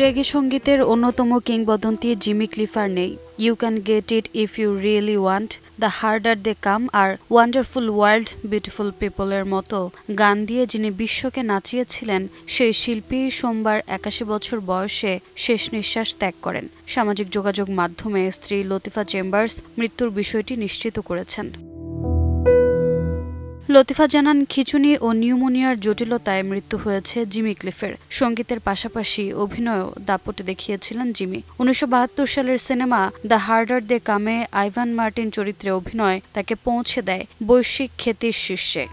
রেগে সঙ্গীতের অন্যতম কিংবদন্তি জিমি ক্লিফার নেই। You can get it if you really want, the harder they come আর ওয়ান্ডারফুল ওয়ার্ল্ড, বিউটিফুল পিপলের মতো গান দিয়ে যিনি বিশ্বকে নাচিয়েছিলেন, সেই শিল্পী সোমবার ৮১ বছর বয়সে শেষ নিঃশ্বাস ত্যাগ করেন। সামাজিক যোগাযোগ মাধ্যমে স্ত্রী লতিফা চেম্বার্স মৃত্যুর বিষয়টি নিশ্চিত করেছেন। লতিফা জানান, খিঁচুনি ও নিউমোনিয়ার জটিলতায় মৃত্যু হয়েছে জিমি ক্লিফের। সঙ্গীতের পাশাপাশি অভিনয়ও দাপট দেখিয়েছিলেন জিমি। ১৯৭২ সালের সিনেমা দ্য হার্ডার দে কামে আইভান মার্টিন চরিত্রে অভিনয় তাকে পৌঁছে দেয় বৈশ্বিক খ্যাতির শীর্ষে।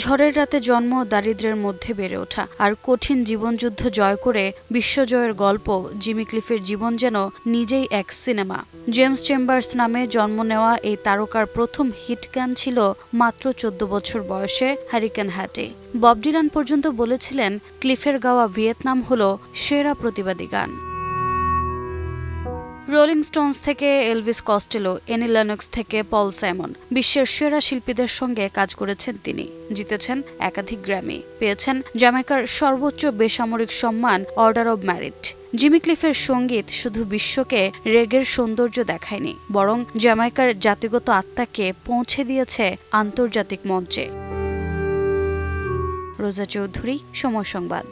ঝড়ের রাতে জন্ম, দারিদ্র্যের মধ্যে বেড়ে ওঠা আর কঠিন জীবনযুদ্ধ জয় করে বিশ্বজয়ের গল্প। জিমি ক্লিফের জীবন যেন নিজেই এক সিনেমা। জেমস চেম্বার্স নামে জন্ম নেওয়া এই তারকার প্রথম হিট গান ছিল মাত্র ১৪ বছর বয়সে হারিকেন হাটে। বব ডিলান পর্যন্ত বলেছিলেন, ক্লিফের গাওয়া ভিয়েতনাম হল সেরা প্রতিবাদী গান। রোলিং স্টোনস থেকে এলভিস কস্টেলো, এনি লেনক্স থেকে পল সাইমন, বিশ্বের সেরা শিল্পীদের সঙ্গে কাজ করেছেন তিনি। জিতেছেন একাধিক গ্র্যামি, পেয়েছেন জ্যামাইকার সর্বোচ্চ বেসামরিক সম্মান অর্ডার অব মেরিট। জিমি ক্লিফের সঙ্গীত শুধু বিশ্বকে রেগের সৌন্দর্য দেখায়নি, বরং জ্যামাইকার জাতিগত আত্মাকে পৌঁছে দিয়েছে আন্তর্জাতিক মঞ্চে। রোজা চৌধুরী, সময় সংবাদ।